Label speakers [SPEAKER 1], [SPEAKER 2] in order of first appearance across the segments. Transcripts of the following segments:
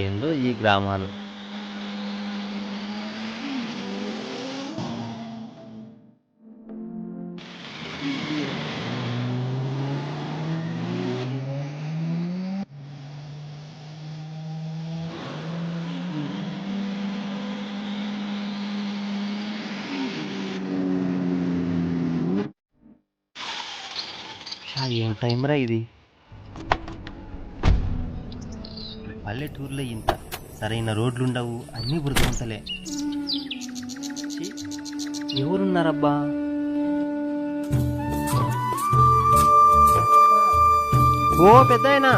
[SPEAKER 1] ఏందో ఈ గ్రామాలు. ఏం టైం రా ఇది. పల్లెటూరులో ఇంత సరైన రోడ్లుండవు, అన్నీ బురదగుంతలే. ఎవరున్నారబ్బా? ఓ పెద్దాయనా,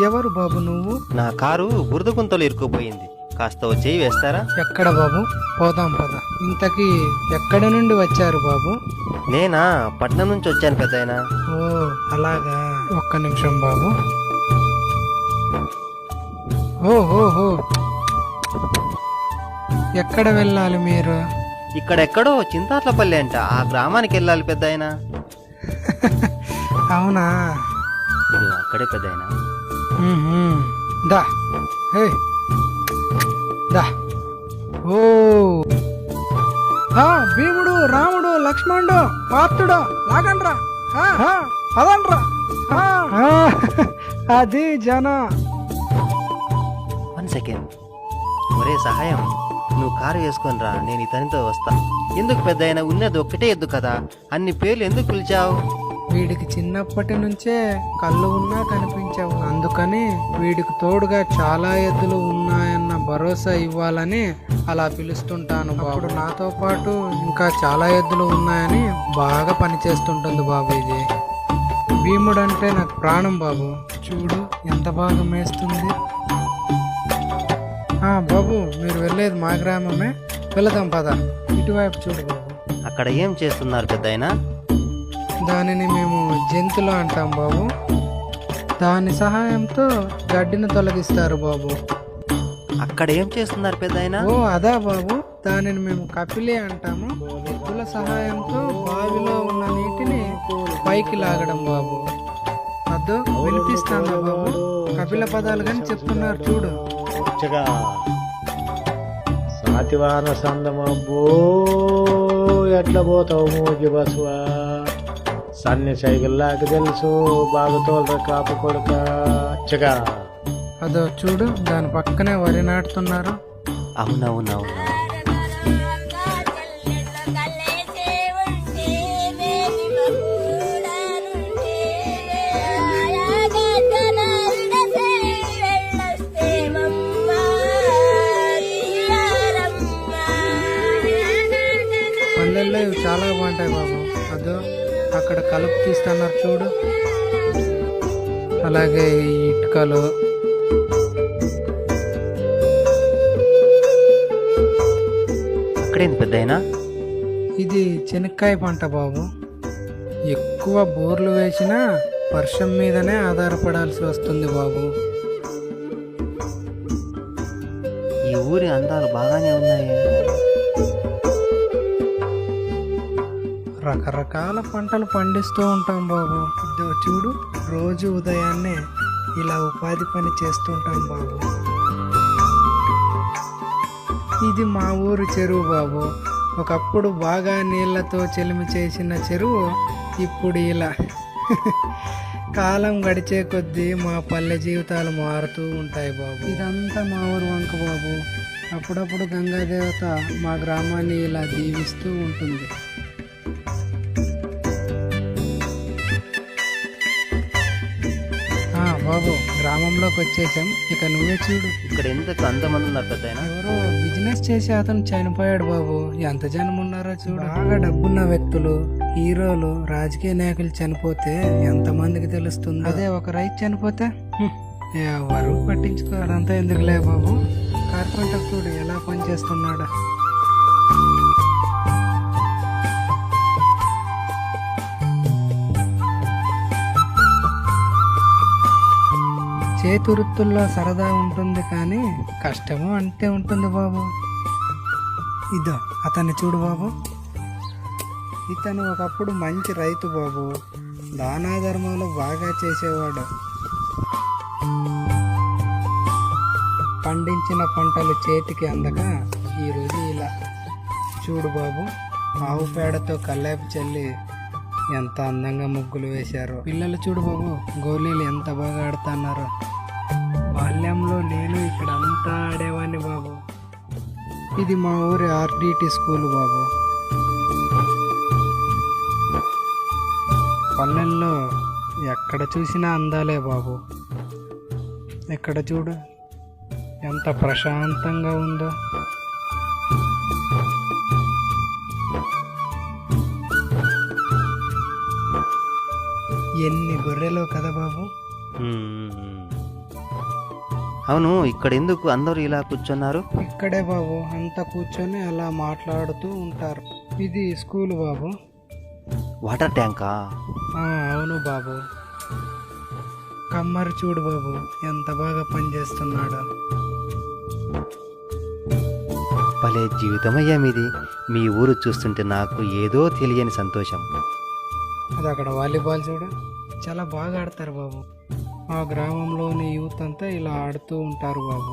[SPEAKER 2] ఎవరు బాబు నువ్వు?
[SPEAKER 1] నా కారు బురద గుంతలు ఇరుక్కుపోయింది, కాస్త వచ్చి వేస్తారా?
[SPEAKER 2] ఎక్కడ బాబు? పోదాం పద. ఇంతకీ ఎక్కడ నుండి వచ్చారు బాబు?
[SPEAKER 1] నేనా, పట్నం నుంచి వచ్చాను పెద్దాయనా.
[SPEAKER 2] ఓ అలాగా, ఒక్క నిమిషం బాబు. ఓహో, ఎక్కడ వెళ్ళాలి మీరు?
[SPEAKER 1] ఇక్కడెక్కడో చింతాట్లపల్లి అంట, ఆ గ్రామానికి వెళ్ళాలి పెద్దాయనా.
[SPEAKER 2] అవునా?
[SPEAKER 1] ఇది అక్కడే పెద్దాయనా.
[SPEAKER 2] దా హే దా. ఓ భీముడు, రాముడు, లక్ష్మణుడు, పార్థుడు, లాగండ్రా, పదండ్రా. అది జన.
[SPEAKER 1] 1 సెకండ్. ఒరే సహాయం, నువ్వు కారు వేసుకొని రా, నేను ఇతనితో వస్తా. ఎందుకు పెద్దాయనా, ఉన్నది ఒక్కటే ఎద్దు కదా, అన్ని పేర్లు ఎందుకు పిలిచావు?
[SPEAKER 2] వీడికి చిన్నప్పటి నుంచే కళ్ళు ఉన్నా కనిపించావు, అందుకని వీడికి తోడుగా చాలా ఎద్దులు ఉన్నాయన్న భరోసా ఇవ్వాలని అలా పిలుస్తుంటాను బాబు. నాతో పాటు ఇంకా చాలా ఎద్దులు ఉన్నాయని బాగా పనిచేస్తుంటుంది బాబు. ఇది భీముడు అంటే నాకు ప్రాణం బాబు. చూడు ఎంత బాగా మేస్తుంది. బాబు, మీరు వెళ్ళేది మా గ్రామమే, వెళదాం పద. ఇటువైపు చూడు బాబు.
[SPEAKER 1] అక్కడ ఏం చేస్తున్నారు పెద్దాయనా?
[SPEAKER 2] దానిని మేము జంతులు అంటాం బాబు. దాని సహాయంతో గడ్డిని తొలగిస్తారు బాబు.
[SPEAKER 1] అక్కడ ఏం చేస్తున్నారు పెద్దాయనా?
[SPEAKER 2] ఓ అదా బాబు, దానిని మేము కపిలి అంటాము. ఎద్దుల సహాయంతో బావిలో ఉన్న నీటిని పైకి లాగడం బాబు. అదో వినిపిస్తాను బాబు, కపిల పదాలు కానీ చెప్తున్నారు చూడు.
[SPEAKER 3] సాతివాన సందమబ్బో, ఎట్లా పోతావు మూగి బస్వా, సన్ని సైకిల్లాకి తెలుసు, బాగా తోలరా కాపు కొడుక. అచ్చగా
[SPEAKER 2] అదో చూడు, దాని పక్కనే వరి నాటుతున్నారు.
[SPEAKER 1] అవునవునవును.
[SPEAKER 2] పల్లెల్లో ఇవి చాలా బాగుంటాయి బాబు. అదో అక్కడ కలుపు తీస్తున్నారు చూడు. అలాగే ఈ ఇటుకలు.
[SPEAKER 1] అక్కడేంది పెద్దాయనా?
[SPEAKER 2] ఇది చెనక్కాయ పంట బాబు. ఎక్కువ బోర్లు వేసినా వర్షం మీదనే ఆధారపడాల్సి వస్తుంది బాబు.
[SPEAKER 1] ఈ ఊరి అందాలు బాగానే ఉన్నాయి.
[SPEAKER 2] రకరకాల పంటలు పండిస్తూ ఉంటాం బాబు. ఇదో చూడు, రోజు ఉదయాన్నే ఇలా ఉపాధి పని చేస్తుంటాం బాబు. ఇది మా ఊరు చెరువు బాబు. ఒకప్పుడు బాగా నీళ్లతో చెలిమి చేసిన చెరువు ఇప్పుడు ఇలా. కాలం గడిచే కొద్దీ మా పల్లె జీవితాలు మారుతూ ఉంటాయి బాబు. ఇదంతా మా ఊరు వంక బాబు. అప్పుడప్పుడు గంగాదేవత మా గ్రామాన్ని ఇలా దీవిస్తూ ఉంటుంది. బాబు, గ్రామంలోకి వచ్చేసాం, ఇక నువ్వే చూడు.
[SPEAKER 1] ఇక్కడ ఎంత అంతమంది ఉన్నారు పెద్దాయనా?
[SPEAKER 2] ఎవరో బిజినెస్ చేసే అతను చనిపోయాడు బాబు. ఎంత జనం ఉన్నారో చూడు. బాగా డబ్బున్న వ్యక్తులు, హీరోలు, రాజకీయ నాయకులు చనిపోతే ఎంతమందికి తెలుస్తుంది. అదే ఒక రైతు చనిపోతే ఎవరు పట్టించుకోవాలంతా ఎందుకులే బాబు. కార్పెంటర్ చూడు ఎలా పనిచేస్తున్నాడా. చేతి వృత్తుల్లో సరదా ఉంటుంది కానీ కష్టము అంతే ఉంటుంది బాబు. ఇదో అతన్ని చూడు బాబు. ఇతను ఒకప్పుడు మంచి రైతు బాబు. దానా ధర్మాలు బాగా చేసేవాడు. పండించిన పంటలు చేతికి అందక ఈరోజు ఇలా. చూడు బాబు, ఆవు పేడతో కల్లాపి చల్లి ఎంత అందంగా ముగ్గులు వేశారో. పిల్లలు చూడు బాబు, గోళీలు ఎంత బాగా ఆడుతున్నారో. బాల్యంలో నేను ఇక్కడ అంతా ఆడేవాడిని బాబు. ఇది మా ఊరి ఆర్డిటి స్కూల్ బాబు. పల్లెల్లో ఎక్కడ చూసినా అందాలే బాబు. ఎక్కడ చూడు ఎంత ప్రశాంతంగా ఉందో. ఎన్ని గొర్రెలు కదా బాబు.
[SPEAKER 1] అవును, ఇక్కడ ఎందుకు అందరూ ఇలా కూర్చున్నారు?
[SPEAKER 2] ఇక్కడే బాబు అంతా కూర్చొని అలా మాట్లాడుతూ ఉంటారు. ఇది స్కూల్ బాబు.
[SPEAKER 1] వాటర్ ట్యాంకా?
[SPEAKER 2] అవును బాబు. కమ్మరి చూడు బాబు ఎంత బాగా పనిచేస్తున్నాడు.
[SPEAKER 1] భలే జీవితమయ్యా మీది. మీ ఊరు చూస్తుంటే నాకు ఏదో తెలియని సంతోషం.
[SPEAKER 2] అది అక్కడ వాలీబాల్ చూడు, చాలా బాగా ఆడతారు బాబు. మా గ్రామంలోని యూత్ అంతా ఇలా ఆడుతూ ఉంటారు బాబు.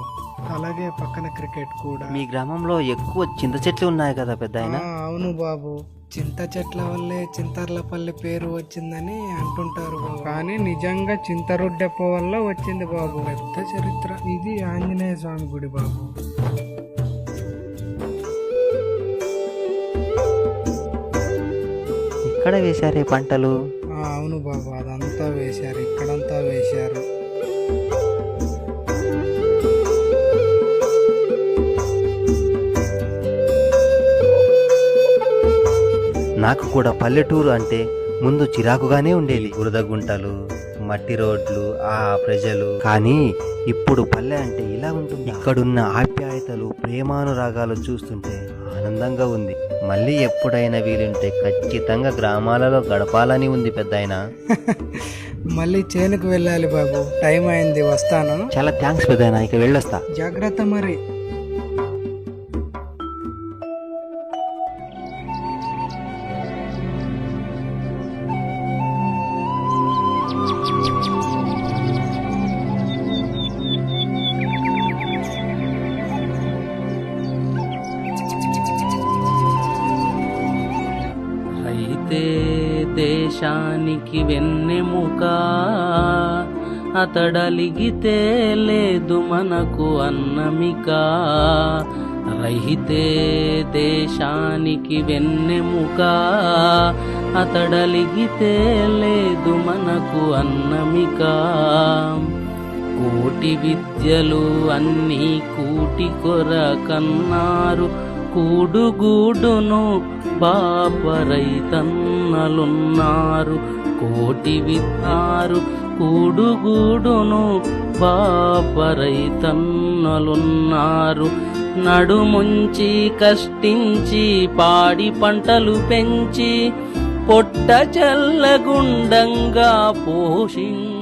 [SPEAKER 2] అలాగే పక్కన క్రికెట్ కూడా.
[SPEAKER 1] మీ గ్రామంలో ఎక్కువ చింత చెట్లు ఉన్నాయి కదా పెద్దాయన?
[SPEAKER 2] అవును బాబు, చింత చెట్ల వల్లే చింతర్లపల్లి పేరు వచ్చిందని అంటుంటారు బాబు. కానీ నిజంగా చింతరొడ్డెప్ప వల్ల వచ్చింది బాబు. పెద్ద చరిత్ర. ఇది ఆంజనేయ స్వామి గుడి బాబు.
[SPEAKER 1] ఇక్కడ వేశారే పంటలు?
[SPEAKER 2] అవును బాబు, అదంతా వేశారు, ఇక్కడంతా వేశారు.
[SPEAKER 1] నాకు కూడా పల్లెటూరు అంటే ముందు చిరాకుగానే ఉండేది. బురద గుంటలు, మట్టి రోడ్లు, ఆ ప్రజలు. కానీ ఇప్పుడు పల్లె అంటే ఇలా ఉంటుంది. ఇక్కడున్న ఆప్యాయతలు, ప్రేమానురాగాలు చూస్తుంటే ఆనందంగా ఉంది. మళ్ళీ ఎప్పుడైనా వీలుంటే ఖచ్చితంగా గ్రామాలలో గడపాలని ఉంది పెద్దాయన.
[SPEAKER 2] మళ్ళీ చేనుకు వెళ్ళాలి బాబు, టైం అయింది, వస్తాను.
[SPEAKER 1] చాలా థ్యాంక్స్ పెద్దాయన, ఇక వెళ్ళొస్తా.
[SPEAKER 2] జాగ్రత్త మరి.
[SPEAKER 4] రైతే దేశానికి వెన్నెముక, అతడలిగితే లేదు మనకు అన్నమిక. రైతే దేశానికి వెన్నెముక, అతడలిగితే లేదు మనకు అన్నమిక. కోటి విద్యలు అన్నీ కూటి కొరకన్నారు, కూడుగూడును బాపరైతన్నలున్నారు. కోటి విద్యారు కూడుగూడును బాపరైతన్నలున్నారు. నడుముంచి కష్టించి పాడి పంటలు పెంచి పొట్ట చల్లగుండంగా పోషించి